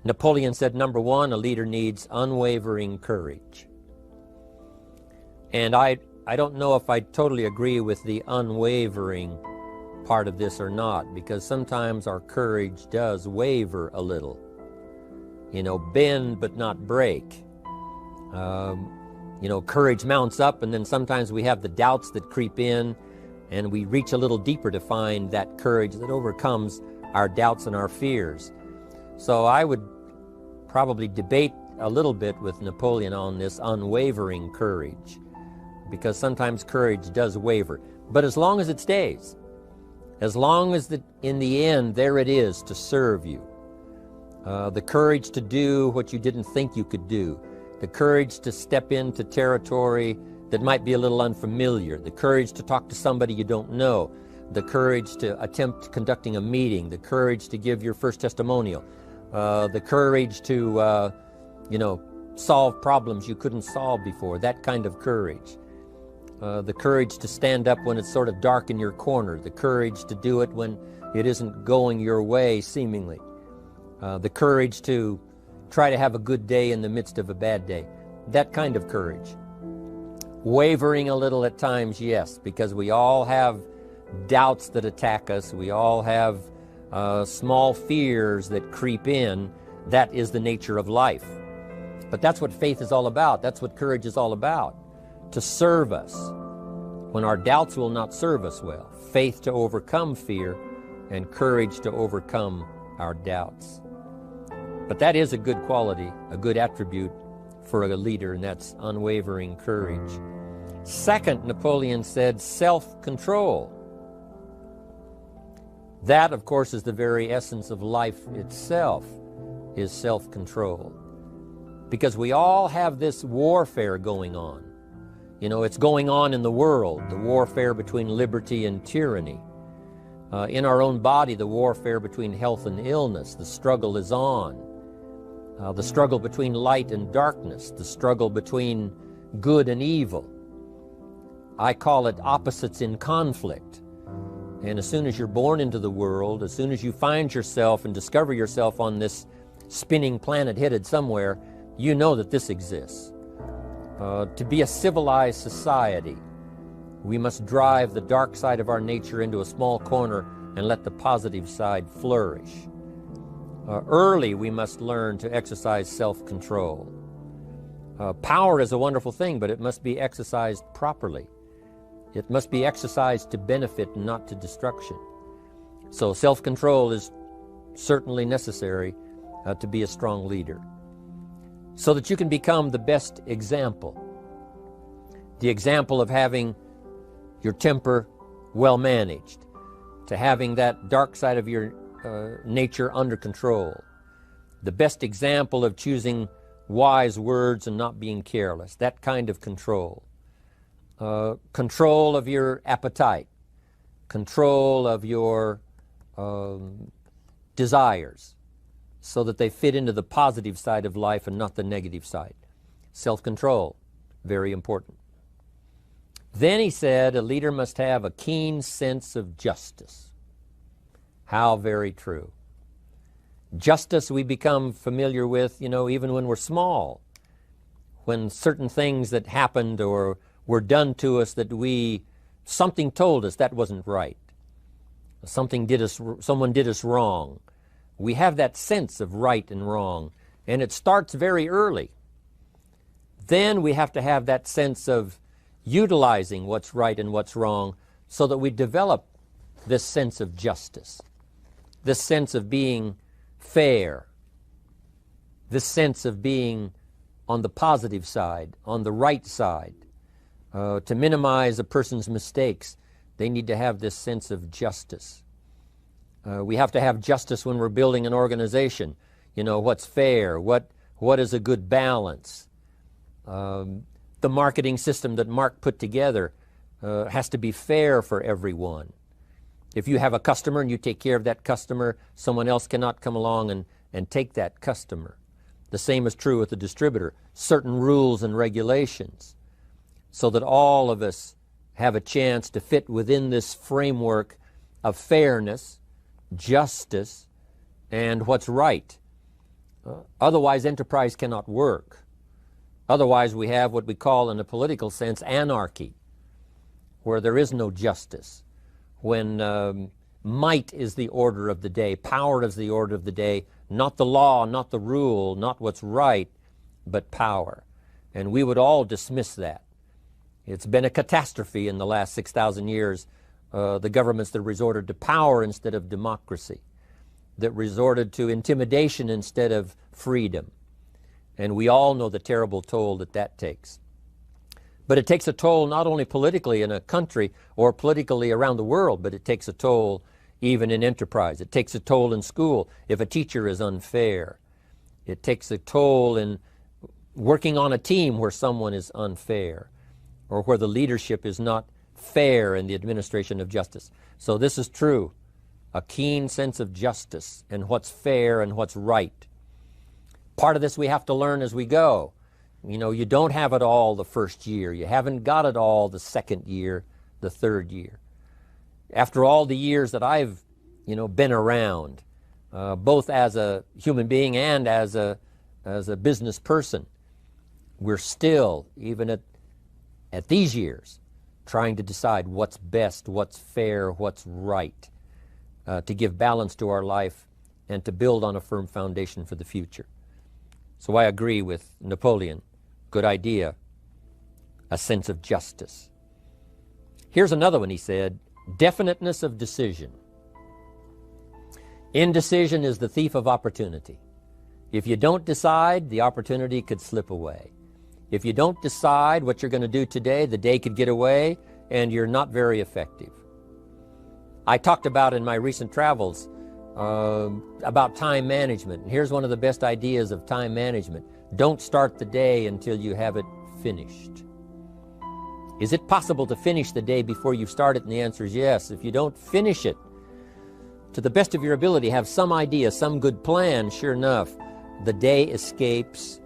Napoleon said, number one, a leader needs unwavering courage. And I don't know if I totally agree with the unwavering part of this or not, because sometimes our courage does waver a little. You know, bend but not break. You know, courage mounts up, and then sometimes we have the doubts that creep in, and we reach a little deeper to find that courage that overcomes our doubts and our fears. So I would probably debate a little bit with Napoleon on this unwavering courage, because sometimes courage does waver. But as long as it stays, as long as in the end there it is to serve you, the courage to do what you didn't think you could do, the courage to step into territory that might be a little unfamiliar, the courage to talk to somebody you don't know, the courage to attempt conducting a meeting, the courage to give your first testimonial, the courage to, you know, solve problems you couldn't solve before, that kind of courage. The courage to stand up when it's sort of dark in your corner, the courage to do it when it isn't going your way, seemingly. The courage to try to have a good day in the midst of a bad day. That kind of courage. Wavering a little at times, yes, because we all have doubts that attack us. We all have small fears that creep in. That is the nature of life. But that's what faith is all about. That's what courage is all about. To serve us when our doubts will not serve us well. Faith to overcome fear, and courage to overcome our doubts. But that is a good quality, a good attribute for a leader, and that's unwavering courage. Second, Napoleon said, self-control. That, of course, is the very essence of life itself, is self-control. Because we all have this warfare going on. You know, it's going on in the world, the warfare between liberty and tyranny. In our own body, the warfare between health and illness, the struggle is on. The struggle between light and darkness, the struggle between good and evil. I call it opposites in conflict. And as soon as you're born into the world, as soon as you find yourself and discover yourself on this spinning planet headed somewhere, you know that this exists. To be a civilized society, we must drive the dark side of our nature into a small corner and let the positive side flourish. Early, we must learn to exercise self-control. Power is a wonderful thing, but it must be exercised properly. It must be exercised to benefit and not to destruction. So self-control is certainly necessary to be a strong leader, so that you can become the best example. The example of having your temper well managed, to having that dark side of your nature under control. The best example of choosing wise words and not being careless, that kind of control. Control of your appetite, control of your desires, so that they fit into the positive side of life and not the negative side. Self-control, very important. Then he said a leader must have a keen sense of justice. How very true. Justice we become familiar with, you know, even when we're small. When certain things that happened or were done to us that something told us that wasn't right. Someone did us wrong. We have that sense of right and wrong, and it starts very early. Then we have to have that sense of utilizing what's right and what's wrong so that we develop this sense of justice, this sense of being fair, this sense of being on the positive side, on the right side. To minimize a person's mistakes, they need to have this sense of justice. We have to have justice when we're building an organization. You know, what's fair, what is a good balance. The marketing system that Mark put together has to be fair for everyone. If you have a customer and you take care of that customer, someone else cannot come along and take that customer. The same is true with a distributor. Certain rules and regulations, so that all of us have a chance to fit within this framework of fairness, justice, and what's right. Otherwise, enterprise cannot work. Otherwise, we have what we call, in a political sense, anarchy, where there is no justice, when might is the order of the day, power is the order of the day, not the law, not the rule, not what's right, but power. And we would all dismiss that. It's been a catastrophe in the last 6,000 years, the governments that resorted to power instead of democracy, that resorted to intimidation instead of freedom. And we all know the terrible toll that that takes. But it takes a toll not only politically in a country or politically around the world, but it takes a toll even in enterprise. It takes a toll in school if a teacher is unfair. It takes a toll in working on a team where someone is unfair, or where the leadership is not fair in the administration of justice. So this is true, a keen sense of justice and what's fair and what's right. Part of this we have to learn as we go. You know, you don't have it all the first year. You haven't got it all the second year, the third year. After all the years that I've, been around, both as a human being and as a business person, we're still, even at these years, trying to decide what's best, what's fair, what's right, to give balance to our life and to build on a firm foundation for the future. So I agree with Napoleon. Good idea. A sense of justice. Here's another one, he said. Definiteness of decision. Indecision is the thief of opportunity. If you don't decide, the opportunity could slip away. If you don't decide what you're going to do today, the day could get away and you're not very effective. I talked about in my recent travels about time management. And here's one of the best ideas of time management. Don't start the day until you have it finished. Is it possible to finish the day before you start it? And the answer is yes. If you don't finish it to the best of your ability, have some idea, some good plan, sure enough, the day escapes.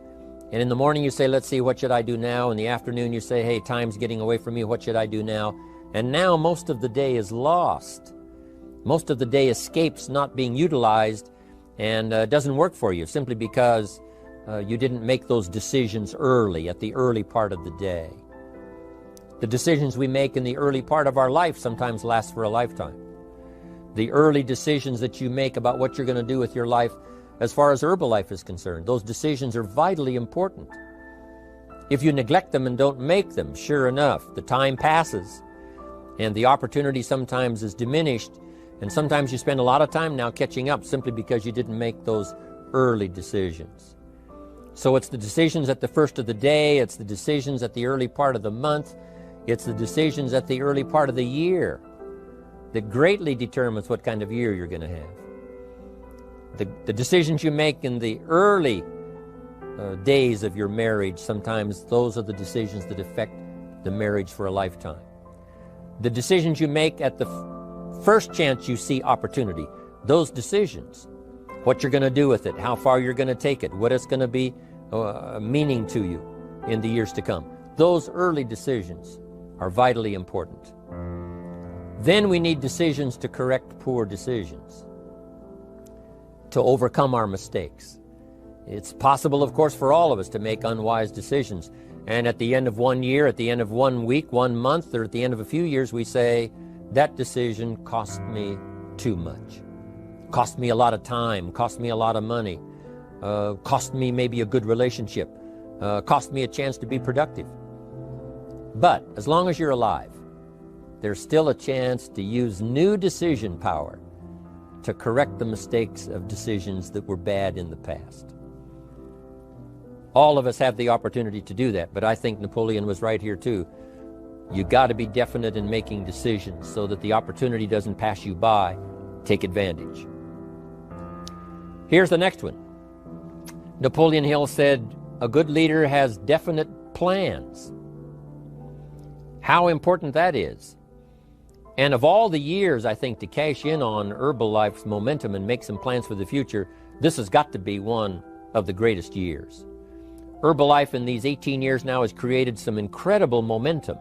And in the morning you say, let's see, what should I do now? In the afternoon you say, hey, time's getting away from me, what should I do now? And now most of the day is lost. Most of the day escapes not being utilized and doesn't work for you simply because you didn't make those decisions early, at the early part of the day. The decisions we make in the early part of our life sometimes last for a lifetime. The early decisions that you make about what you're going to do with your life as far as Herbalife is concerned, those decisions are vitally important. If you neglect them and don't make them, sure enough, the time passes and the opportunity sometimes is diminished, and sometimes you spend a lot of time now catching up simply because you didn't make those early decisions. So it's the decisions at the first of the day, it's the decisions at the early part of the month, it's the decisions at the early part of the year that greatly determines what kind of year you're going to have. The decisions you make in the early days of your marriage, sometimes those are the decisions that affect the marriage for a lifetime. The decisions you make at the first chance you see opportunity, those decisions, what you're going to do with it, how far you're going to take it, what it's going to be meaning to you in the years to come. Those early decisions are vitally important. Then we need decisions to correct poor decisions, to overcome our mistakes. It's possible, of course, for all of us to make unwise decisions. And at the end of 1 year, at the end of 1 week, 1 month, or at the end of a few years, we say, that decision cost me too much. Cost me a lot of time, cost me a lot of money, cost me maybe a good relationship, cost me a chance to be productive. But as long as you're alive, there's still a chance to use new decision power to correct the mistakes of decisions that were bad in the past. All of us have the opportunity to do that, but I think Napoleon was right here too. You got to be definite in making decisions so that the opportunity doesn't pass you by. Take advantage. Here's the next one. Napoleon Hill said, a good leader has definite plans. How important that is. And of all the years, I think, to cash in on Herbalife's momentum and make some plans for the future, this has got to be one of the greatest years. Herbalife in these 18 years now has created some incredible momentum,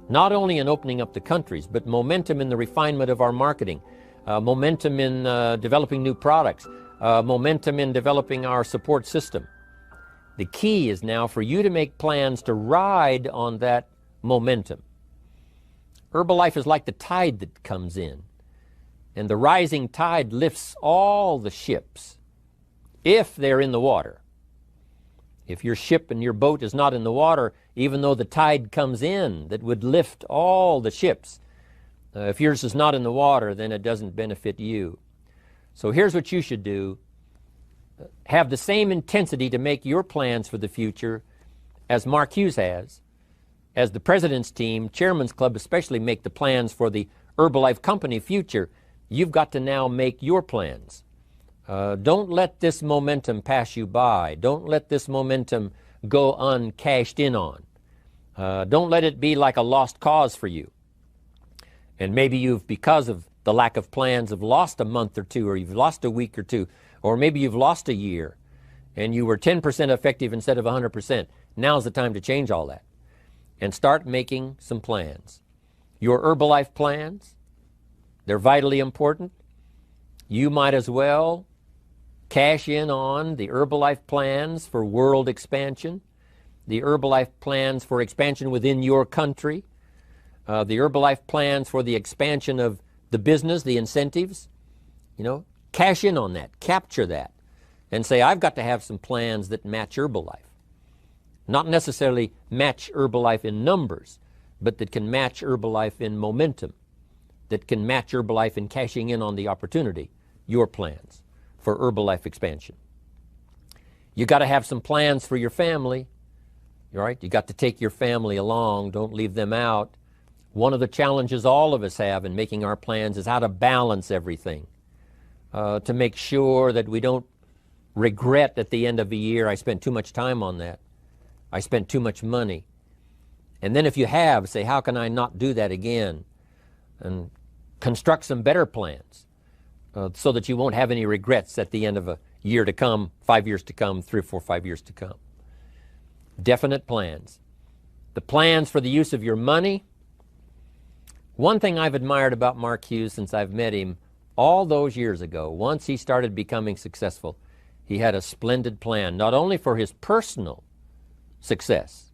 not only in opening up the countries, but momentum in the refinement of our marketing, momentum in developing new products, momentum in developing our support system. The key is now for you to make plans to ride on that momentum. Herbalife is like the tide that comes in, and the rising tide lifts all the ships if they're in the water. If your ship and your boat is not in the water, even though the tide comes in that would lift all the ships, if yours is not in the water, then it doesn't benefit you. So here's what you should do. Have the same intensity to make your plans for the future as Mark Hughes has. As the President's team, Chairman's Club especially, make the plans for the Herbalife Company future, you've got to now make your plans. Don't let this momentum pass you by. Don't let this momentum go uncashed in on. Don't let it be like a lost cause for you. And maybe you've, because of the lack of plans, have lost a month or two, or you've lost a week or two, or maybe you've lost a year, and you were 10% effective instead of 100%. Now's the time to change all that and start making some plans. Your Herbalife plans, they're vitally important. You might as well cash in on the Herbalife plans for world expansion, the Herbalife plans for expansion within your country, the Herbalife plans for the expansion of the business, the incentives. Cash in on that, capture that, and say, I've got to have some plans that match Herbalife. Not necessarily match Herbalife in numbers, but that can match Herbalife in momentum, that can match Herbalife in cashing in on the opportunity, your plans for Herbalife expansion. You got to have some plans for your family, right? You got to take your family along, don't leave them out. One of the challenges all of us have in making our plans is how to balance everything, to make sure that we don't regret at the end of the year, I spent too much time on that. I spent too much money. And then if you have, say, how can I not do that again? And construct some better plans so that you won't have any regrets at the end of a year to come, 5 years to come, 3 or 4, 5 years to come. Definite plans. The plans for the use of your money. One thing I've admired about Mark Hughes since I've met him all those years ago, once he started becoming successful, he had a splendid plan, not only for his personal success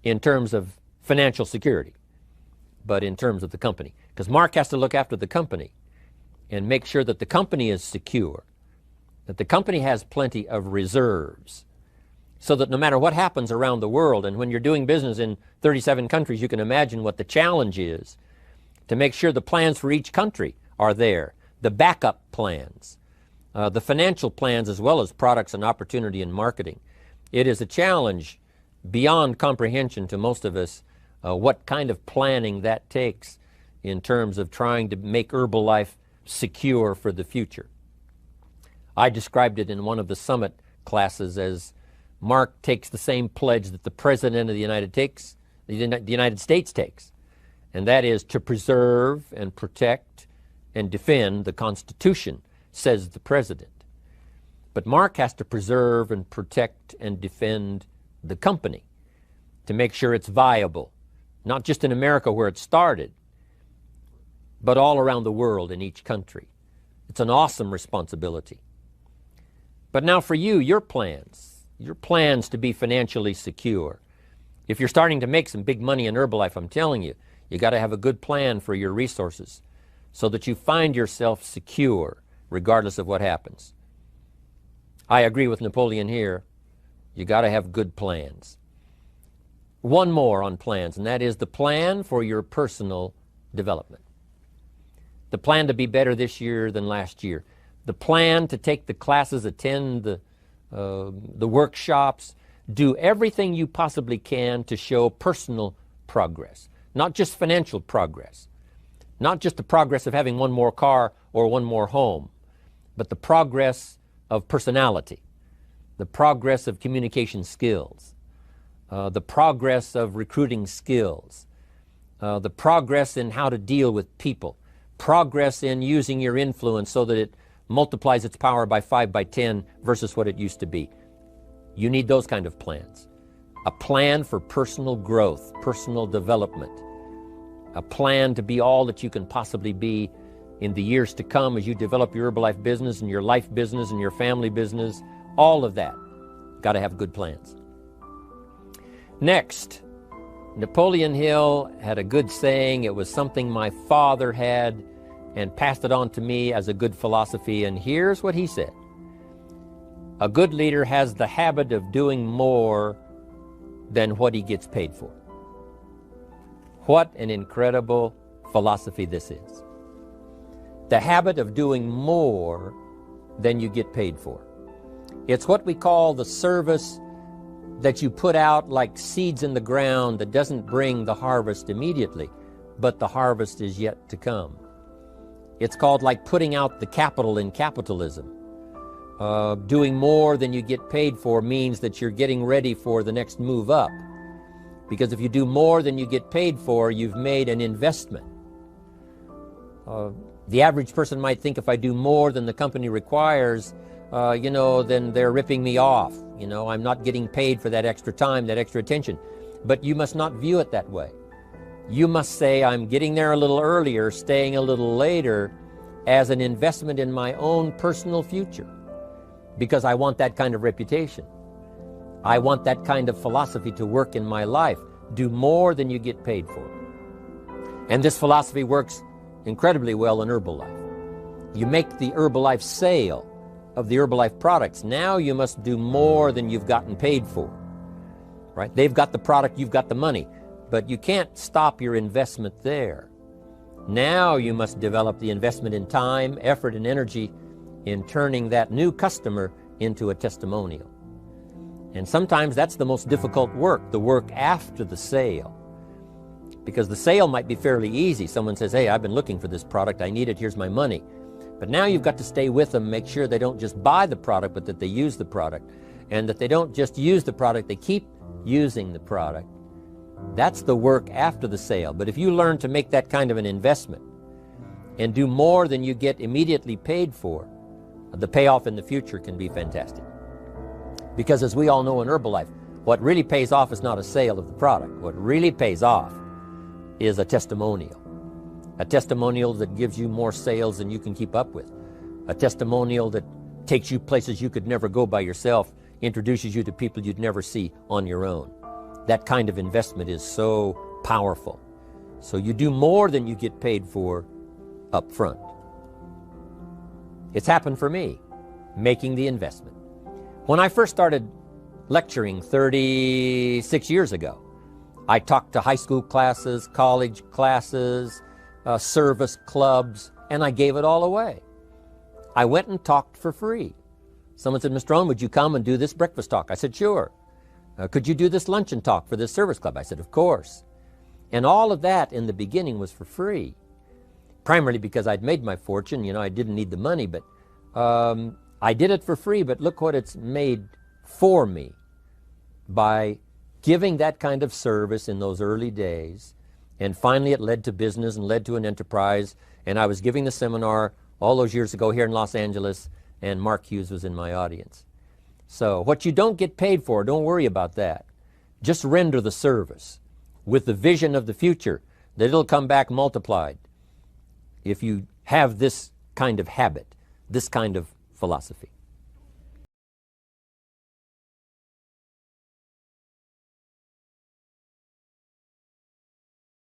in terms of financial security, but in terms of the company. Because Mark has to look after the company and make sure that the company is secure, that the company has plenty of reserves, so that no matter what happens around the world, and when you're doing business in 37 countries, you can imagine what the challenge is to make sure the plans for each country are there, the backup plans, the financial plans, as well as products and opportunity and marketing. It is a challenge beyond comprehension to most of us what kind of planning that takes in terms of trying to make Herbalife secure for the future. I described it in one of the summit classes as Mark takes the same pledge that the President of the United States takes, and that is to preserve and protect and defend the Constitution, says the President. But Mark has to preserve and protect and defend the company to make sure it's viable, not just in America where it started, but all around the world in each country. It's an awesome responsibility. But now for you, your plans to be financially secure. If you're starting to make some big money in Herbalife, I'm telling you, you got to have a good plan for your resources so that you find yourself secure regardless of what happens. I agree with Napoleon here. You got to have good plans. One more on plans, and that is the plan for your personal development. The plan to be better this year than last year. The plan to take the classes, attend the workshops, do everything you possibly can to show personal progress, not just financial progress, not just the progress of having one more car or one more home, but the progress of personality, the progress of communication skills, the progress of recruiting skills, the progress in how to deal with people, progress in using your influence so that it multiplies its power by 5 by 10 versus what it used to be. You need those kind of plans. A plan for personal growth, personal development, a plan to be all that you can possibly be in the years to come as you develop your Herbalife business and your life business and your family business, all of that. Got to have good plans. Next, Napoleon Hill had a good saying. It was something my father had and passed it on to me as a good philosophy. And here's what he said. A good leader has the habit of doing more than what he gets paid for. What an incredible philosophy this is. The habit of doing more than you get paid for. It's what we call the service that you put out like seeds in the ground that doesn't bring the harvest immediately, but the harvest is yet to come. It's called like putting out the capital in capitalism. Doing more than you get paid for means that you're getting ready for the next move up. Because if you do more than you get paid for, you've made an investment. The average person might think if I do more than the company requires, then they're ripping me off. I'm not getting paid for that extra time, that extra attention. But you must not view it that way. You must say, I'm getting there a little earlier, staying a little later, as an investment in my own personal future. Because I want that kind of reputation. I want that kind of philosophy to work in my life. Do more than you get paid for. And this philosophy works incredibly well in Herbalife. You make the Herbalife sale of the Herbalife products. Now you must do more than you've gotten paid for. Right? They've got the product, you've got the money. But you can't stop your investment there. Now you must develop the investment in time, effort, and energy in turning that new customer into a testimonial. And sometimes that's the most difficult work, the work after the sale. Because the sale might be fairly easy. Someone says, hey, I've been looking for this product, I need it, here's my money. But now you've got to stay with them, make sure they don't just buy the product, but that they use the product. And that they don't just use the product, they keep using the product. That's the work after the sale. But if you learn to make that kind of an investment and do more than you get immediately paid for, the payoff in the future can be fantastic. Because as we all know in Herbalife, what really pays off is not a sale of the product. What really pays off is a testimonial. A testimonial that gives you more sales than you can keep up with. A testimonial that takes you places you could never go by yourself, introduces you to people you'd never see on your own. That kind of investment is so powerful. So you do more than you get paid for up front. It's happened for me, making the investment. When I first started lecturing 36 years ago, I talked to high school classes, college classes, service clubs, and I gave it all away. I went and talked for free. Someone said, Mr. Rohn, would you come and do this breakfast talk? I said, sure. Could you do this luncheon talk for this service club? I said, of course. And all of that in the beginning was for free. Primarily because I'd made my fortune, I didn't need the money, but I did it for free, but look what it's made for me by giving that kind of service in those early days. And finally it led to business and led to an enterprise. And I was giving the seminar all those years ago here in Los Angeles, and Mark Hughes was in my audience. So what you don't get paid for, don't worry about that. Just render the service with the vision of the future that it'll come back multiplied if you have this kind of habit, this kind of philosophy.